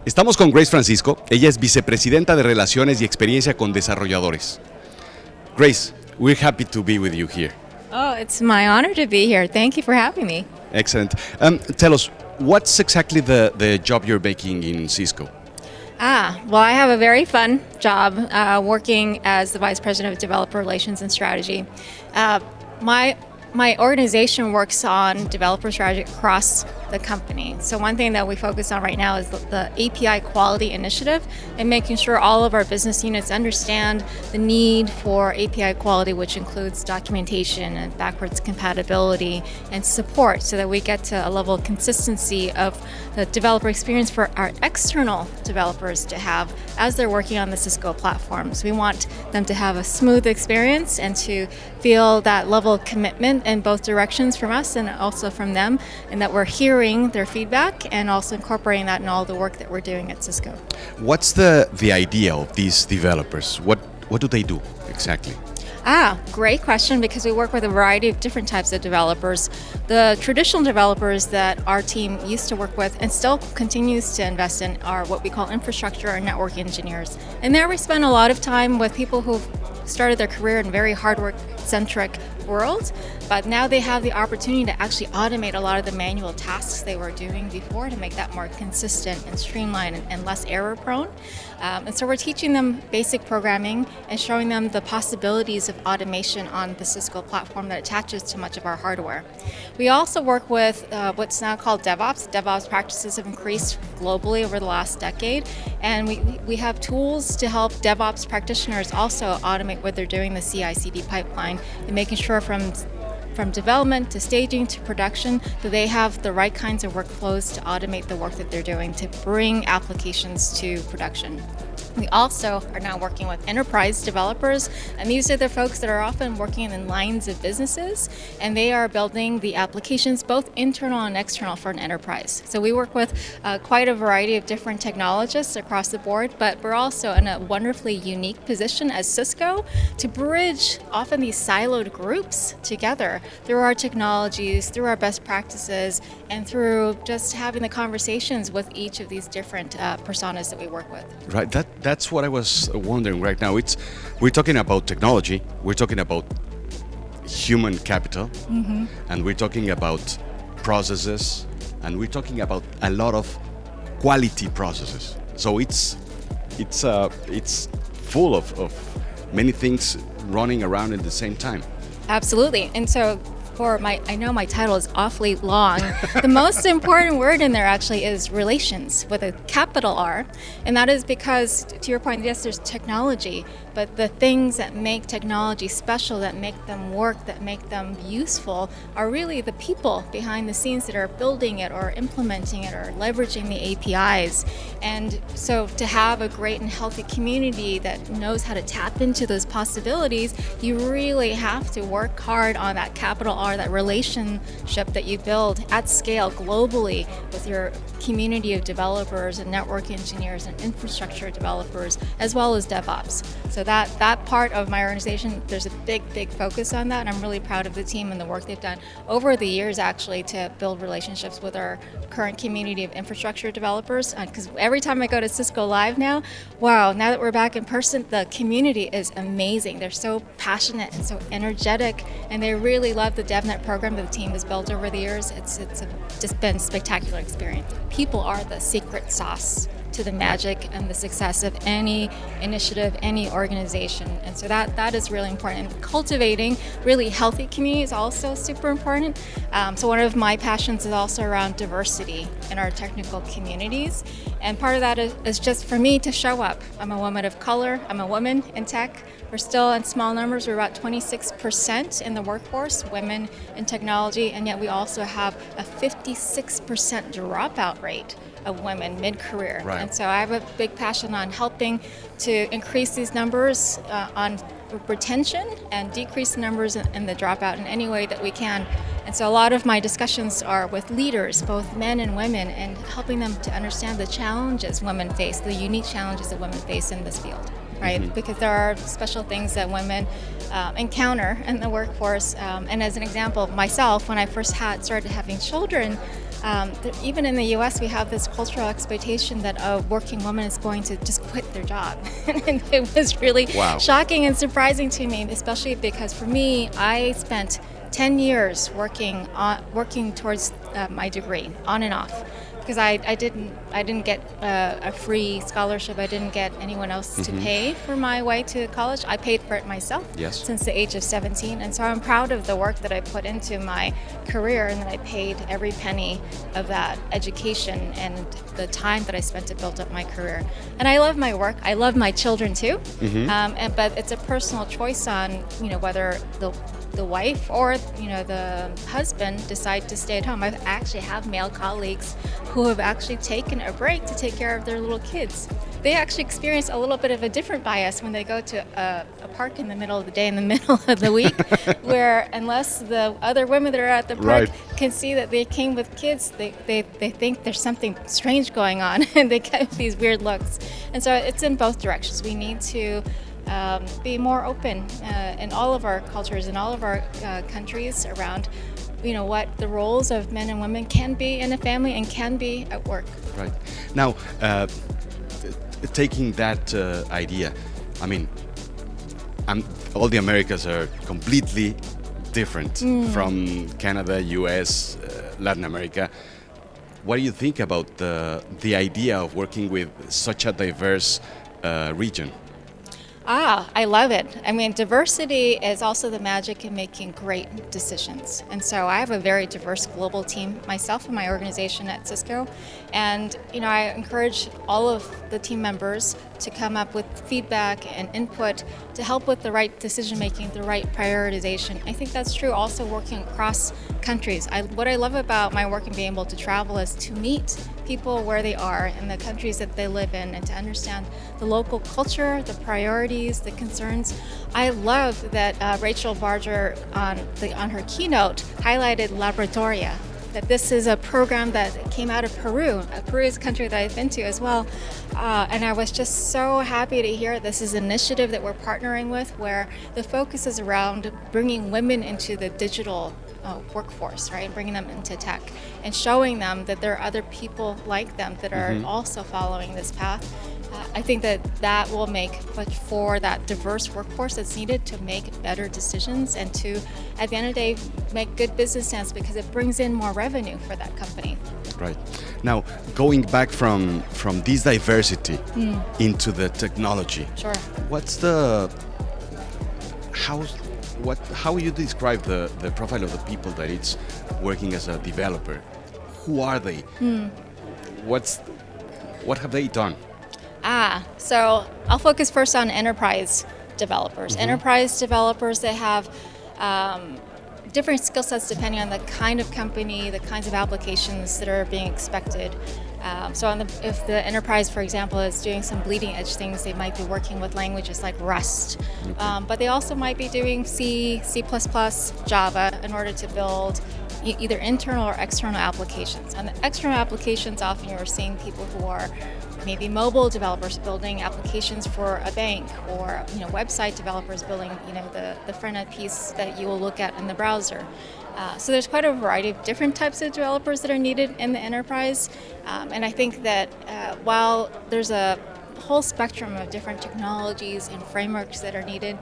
Estamos con Grace Francisco. Ella es Vicepresidenta de Relaciones y Experiencia con Desarrolladores. Grace, we're happy to be with you here. Oh, it's my honor to be here. Thank you for having me. Excellent. Tell us, what's exactly the job you're making in Cisco? Well, I have a very fun job working as the Vice President of Developer Relations and Strategy. My organization works on developer strategy across the company. So one thing that we focus on right now is the API quality initiative and making sure all of our business units understand the need for API quality, which includes documentation and backwards compatibility and support, so that we get to a level of consistency of the developer experience for our external developers to have as they're working on the Cisco platforms. We want them to have a smooth experience and to feel that level of commitment in both directions from us and also from them, and that we're hearing their feedback and also incorporating that in all the work that we're doing at Cisco. What's the idea of these developers? What do they do exactly? Great question, because we work with a variety of different types of developers. The traditional developers that our team used to work with and still continues to invest in are what we call infrastructure and network engineers. And there we spend a lot of time with people who've started their career in very hard work centric world, but now they have the opportunity to actually automate a lot of the manual tasks they were doing before to make that more consistent and streamlined and less error prone. And so we're teaching them basic programming and showing them the possibilities of automation on the Cisco platform that attaches to much of our hardware. We also work with what's now called DevOps. DevOps practices have increased globally over the last decade, and we have tools to help DevOps practitioners also automate what they're doing, the CI/CD pipeline, and making sure from development to staging to production that they have the right kinds of workflows to automate the work that they're doing to bring applications to production. We also are now working with enterprise developers, and these are the folks that are often working in lines of businesses, and they are building the applications, both internal and external, for an enterprise. So we work with quite a variety of different technologists across the board, but we're also in a wonderfully unique position as Cisco to bridge often these siloed groups together through our technologies, through our best practices, and through just having the conversations with each of these different personas that we work with. Right, that's what I was wondering right now. We're talking about technology, we're talking about human capital, and we're talking about processes, and we're talking about a lot of quality processes. So it's full of many things running around at the same time. Absolutely. And so I know my title is awfully long. The most important word in there actually is relations with a capital R. And that is because, to your point, yes, there's technology, but the things that make technology special, that make them work, that make them useful, are really the people behind the scenes that are building it or implementing it or leveraging the APIs. And so to have a great and healthy community that knows how to tap into those possibilities, you really have to work hard on that capital R, that relationship that you build at scale globally with your community of developers and network engineers and infrastructure developers, as well as DevOps. So that part of my organization, there's a big focus on that, and I'm really proud of the team and the work they've done over the years actually to build relationships with our current community of infrastructure developers. Because every time I go to Cisco Live now that we're back in person, the community is amazing. They're so passionate and so energetic, and they really love the DevNet program that the team has built over the years. It's just been a spectacular experience. People are the secret sauce to the magic and the success of any initiative, any organization. And so that is really important. And cultivating really healthy community is also super important. So one of my passions is also around diversity in our technical communities. And part of that is just for me to show up. I'm a woman of color, I'm a woman in tech. We're still in small numbers, we're about 26% in the workforce, women in technology, and yet we also have a 56% dropout rate of women mid-career. Right. And so I have a big passion on helping to increase these numbers on retention and decrease the numbers in the dropout in any way that we can. And so a lot of my discussions are with leaders, both men and women, and helping them to understand the challenges women face, the unique challenges that women face in this field, right? Mm-hmm. Because there are special things that women encounter in the workforce. And as an example, myself, when I first started having children, Even in the U.S., we have this cultural expectation that a working woman is going to just quit their job. And it was really Wow. shocking and surprising to me, especially because for me, I spent 10 years working towards my degree, on and off. Because I didn't get a free scholarship. I didn't get anyone else to pay for my way to college. I paid for it myself since the age of 17. And so I'm proud of the work that I put into my career and that I paid every penny of that education and the time that I spent to build up my career. And I love my work. I love my children too. But it's a personal choice on whether the wife or the husband decide to stay at home. I actually have male colleagues who have actually taken a break to take care of their little kids. They actually experience a little bit of a different bias when they go to a park in the middle of the day, in the middle of the week, where unless the other women that are at the park can see that they came with kids, they think there's something strange going on, and they get these weird looks. And so it's in both directions. We need to be more open in all of our cultures, in all of our countries around what the roles of men and women can be in a family and can be at work. Right. Now, taking that idea, I mean, all the Americas are completely different from Canada, US, Latin America. What do you think about the idea of working with such a diverse region? I love it. I mean, diversity is also the magic in making great decisions. And so I have a very diverse global team myself in my organization at Cisco. And, I encourage all of the team members to come up with feedback and input to help with the right decision making, the right prioritization. I think that's true also working across countries. What I love about my work and being able to travel is to meet people where they are in the countries that they live in and to understand the local culture, the priorities, the concerns. I love that Rachel Barger on her keynote highlighted Laboratoria, that this is a program that came out of Peru. Peru is a country that I've been to as well. And I was just so happy to hear this is an initiative that we're partnering with where the focus is around bringing women into the digital workforce, right? Bringing them into tech and showing them that there are other people like them that are also following this path. I think that will make for that diverse workforce that's needed to make better decisions and to, at the end of the day, make good business sense because it brings in more revenue for that company. Right. Now, going back from this diversity into the technology. Sure. How you describe the profile of the people that it's working as a developer? Who are they? What have they done? So I'll focus first on enterprise developers. Enterprise developers that have different skill sets depending on the kind of company, the kinds of applications that are being expected. If the enterprise, for example, is doing some bleeding edge things, they might be working with languages like Rust. But they also might be doing C, C++, Java in order to build either internal or external applications. On the external applications, often you're seeing people who are maybe mobile developers building applications for a bank, or website developers building the front end piece that you will look at in the browser. So there's quite a variety of different types of developers that are needed in the enterprise, and I think that while there's a whole spectrum of different technologies and frameworks that are needed,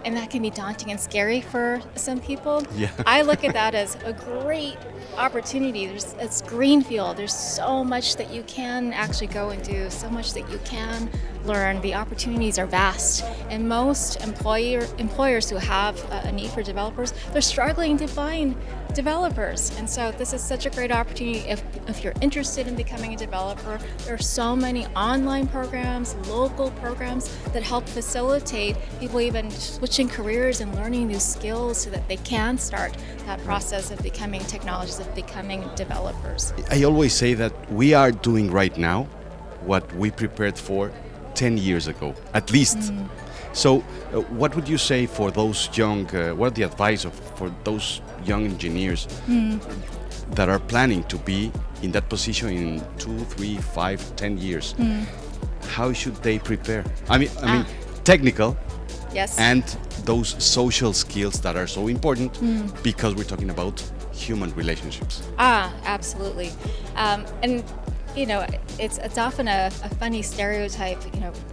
and that can be daunting and scary for some people. Yeah. I look at that as a great opportunity. It's greenfield. There's so much that you can actually go and do, so much that you can learn. The opportunities are vast. And most employers who have a need for developers, they're struggling to find developers. And so this is such a great opportunity if you're interested in becoming a developer. There are so many online programs, local programs that help facilitate people even switching careers and learning new skills so that they can start that process of becoming technologists, of becoming developers. I always say that we are doing right now what we prepared for 10 years ago, at least. So what would you say for those young, what the advice for those young engineers that are planning to be in that position in 2, 3, 5, 10 years? How should they prepare? I mean, technical, yes, and those social skills that are so important because we're talking about human relationships. Absolutely. And it's often a funny stereotype.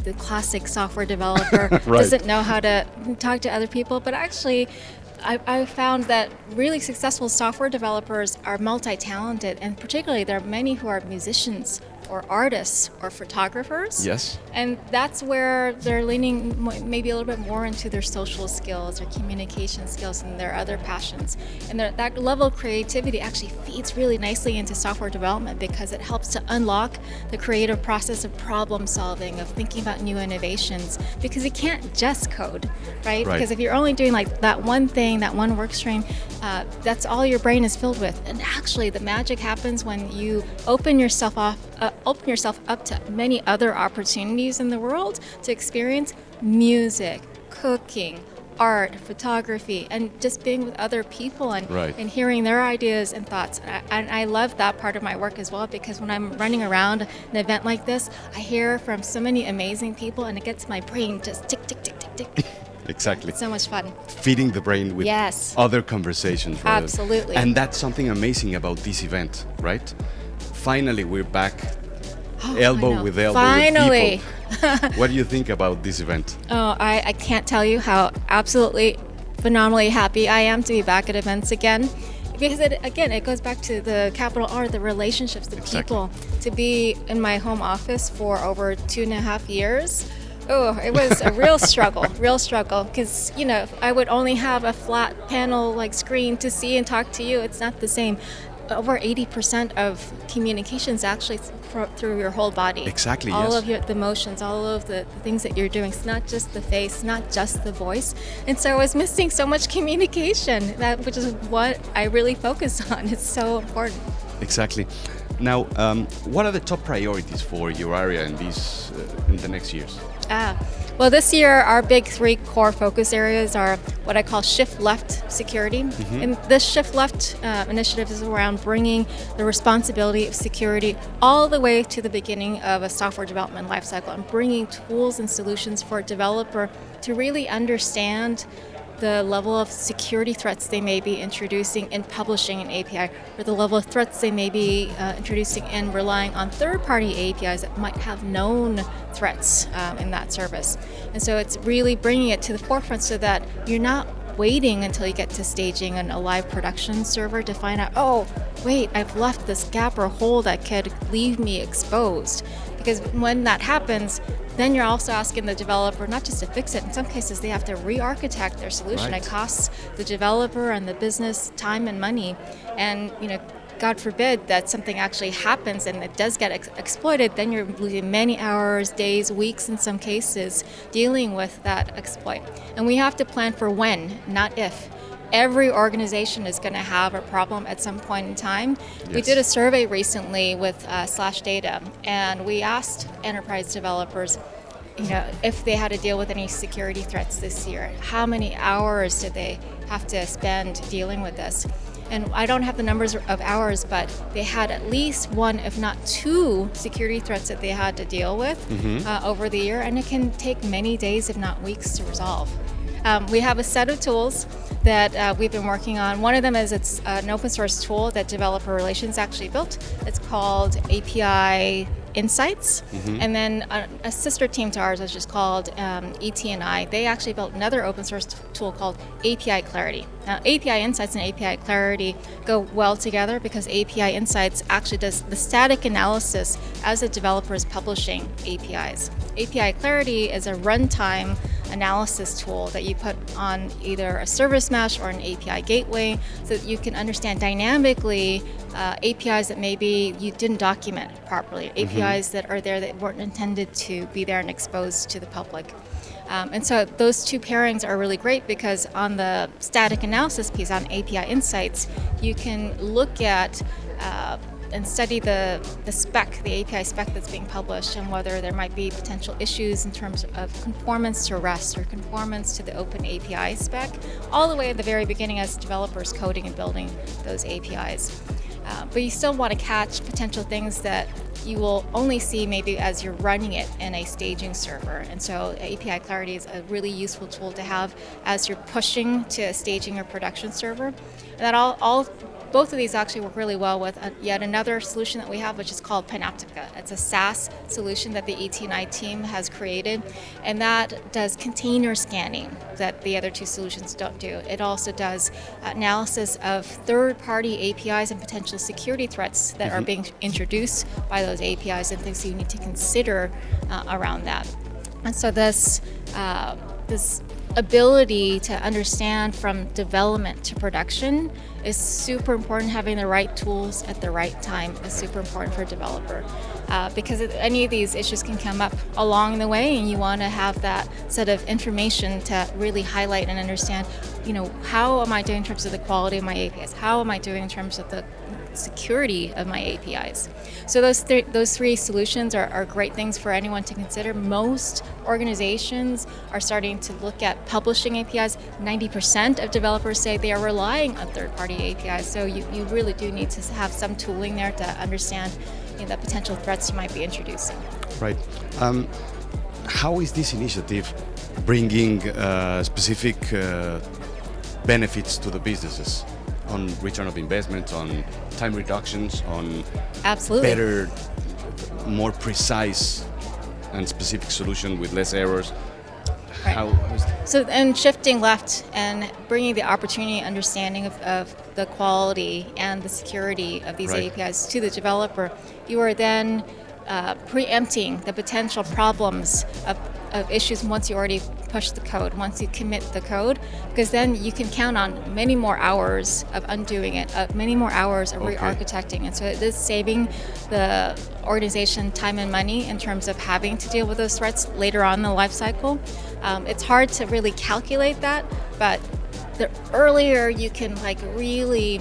The classic software developer Right. doesn't know how to talk to other people, but actually, I found that really successful software developers are multi-talented, and particularly there are many who are musicians or artists or photographers. Yes. And that's where they're leaning maybe a little bit more into their social skills, their communication skills, and their other passions. And that level of creativity actually feeds really nicely into software development because it helps to unlock the creative process of problem solving, of thinking about new innovations, because you can't just code, right? Because if you're only doing like that one thing, that one work stream, that's all your brain is filled with. And actually the magic happens when you open yourself up to many other opportunities in the world to experience music, cooking, art, photography, and just being with other people and hearing their ideas and thoughts. And I love that part of my work as well, because when I'm running around an event like this, I hear from so many amazing people and it gets my brain just tick, tick, tick, tick, tick. Exactly. It's so much fun. Feeding the brain with other conversations. Rather. Absolutely. And that's something amazing about this event, right? Finally, we're back elbow with elbow Finally. with people. What do you think about this event? Oh, I can't tell you how absolutely phenomenally happy I am to be back at events again. Because it goes back to the capital R, the relationships, the people. To be in my home office for over 2.5 years, it was a real struggle, because, I would only have a flat panel like screen to see and talk to you. It's not the same. Over 80% of communication is actually through your whole body. Exactly, all yes. of the emotions, all of the things that you're doing. It's not just the face, not just the voice. And so I was missing so much communication, which is what I really focus on. It's so important. Exactly. Now, what are the top priorities for your area in the next years? Well, this year, our big 3 core focus areas are what I call shift left security. Mm-hmm. And this shift left initiative is around bringing the responsibility of security all the way to the beginning of a software development lifecycle and bringing tools and solutions for a developer to really understand the level of security threats they may be introducing in publishing an API, or the level of threats they may be introducing in relying on third-party APIs that might have known threats in that service. And so it's really bringing it to the forefront so that you're not waiting until you get to staging on a live production server to find out, oh, wait, I've left this gap or hole that could leave me exposed. Because when that happens, then you're also asking the developer not just to fix it. In some cases, they have to re-architect their solution. Right. It costs the developer and the business time and money. And God forbid that something actually happens and it does get exploited, then you're losing many hours, days, weeks in some cases dealing with that exploit. And we have to plan for when, not if. Every organization is going to have a problem at some point in time. Yes. We did a survey recently with /Data, and we asked enterprise developers, if they had to deal with any security threats this year, how many hours did they have to spend dealing with this? And I don't have the numbers of hours, but they had at least 1, if not 2, security threats that they had to deal with over the year, and it can take many days, if not weeks, to resolve. We have a set of tools that we've been working on. One of them is it's an open source tool that Developer Relations actually built. It's called API Insights. And then a sister team to ours is just called ET&I. They actually built another open source tool called API Clarity. Now, API Insights and API Clarity go well together because API Insights actually does the static analysis as a developer is publishing APIs. API Clarity is a runtime analysis tool that you put on either a service mesh or an API gateway so that you can understand dynamically APIs that maybe you didn't document properly, APIs that are there that weren't intended to be there and exposed to the public. And so those 2 pairings are really great because on the static analysis piece on API Insights, you can look at and study the spec, the API spec that's being published, and whether there might be potential issues in terms of conformance to REST or conformance to the open API spec, all the way at the very beginning as developers coding and building those APIs. But you still want to catch potential things that you will only see maybe as you're running it in a staging server. And so API Clarity is a really useful tool to have as you're pushing to a staging or production server. And that all both of these actually work really well with yet another solution that we have, which is called Panoptica. It's a SaaS solution that the ET&I team has created, and that does container scanning that the other two solutions don't do. It also does analysis of third-party APIs and potential security threats that are being introduced by those APIs and things you need to consider around that. And so this ability to understand from development to production is super important. Having the right tools at the right time is super important for a developer, because any of these issues can come up along the way, and you want to have that set of information to really highlight and understand, how am I doing in terms of the quality of my APIs? How am I doing in terms of the security of my APIs? So those three solutions are great things for anyone to consider. Most organizations are starting to look at publishing APIs. 90% of developers say they are relying on third-party APIs. So you really do need to have some tooling there to understand the potential threats you might be introducing. Right. How is this initiative bringing specific benefits to the businesses on return of investment, on time reductions, on Absolutely. better, more precise and specific solution with less errors? Right. And shifting left and bringing the opportunity, understanding of the quality and the security of these APIs to the developer, you are then preempting the potential problems of issues once you already push the code, once you commit the code, because then you can count on many more hours of undoing it, many more hours of re-architecting. And so it is saving the organization time and money in terms of having to deal with those threats later on in the life cycle. It's hard to really calculate that, but the earlier you can really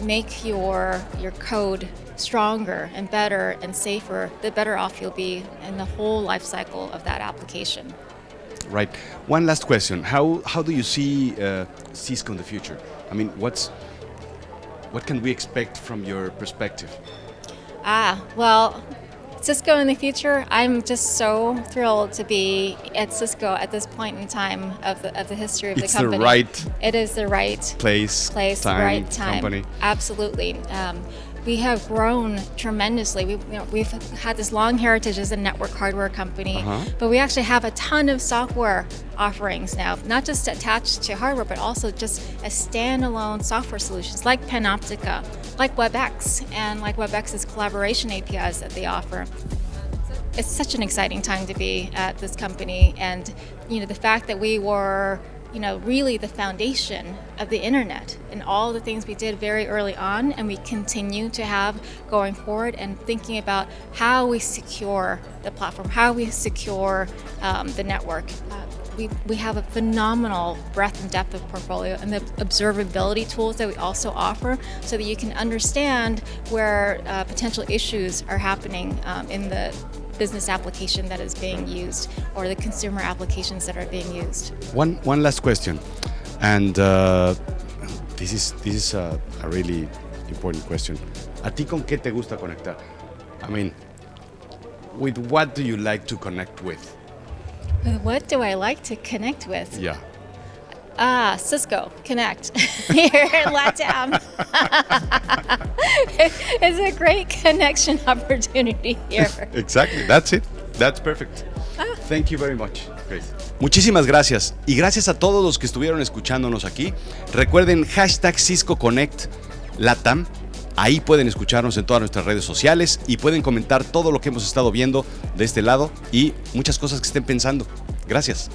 make your code stronger and better and safer, the better off you'll be in the whole life cycle of that application. Right. One last question. How do you see Cisco in the future? I mean, what can we expect from your perspective? Well, Cisco in the future, I'm just so thrilled to be at Cisco at this point in time of the history of the company. It is the right place, time, right time. Company. Absolutely. We have grown tremendously. We've had this long heritage as a network hardware company, but we actually have a ton of software offerings now, not just attached to hardware, but also just as standalone software solutions like Panoptica, like WebEx, and like WebEx's collaboration APIs that they offer. It's such an exciting time to be at this company, and the fact that we were really the foundation of the internet and all the things we did very early on, and we continue to have going forward, and thinking about how we secure the platform, how we secure the network. We have a phenomenal breadth and depth of portfolio, and the observability tools that we also offer, so that you can understand where potential issues are happening in the business application that is being used, or the consumer applications that are being used. One last question, and this is a really important question. ¿A ti con qué te gusta conectar? I mean, with what do you like to connect with? What do I like to connect with? Yeah. Cisco Connect here at LATAM. It's a great connection opportunity here. Exactly, that's it. That's perfect. Thank you very much, Grace. Muchísimas gracias. Y gracias a todos los que estuvieron escuchándonos aquí. Recuerden #Cisco Connect LATAM. Ahí pueden escucharnos en todas nuestras redes sociales y pueden comentar todo lo que hemos estado viendo de este lado y muchas cosas que estén pensando. Gracias.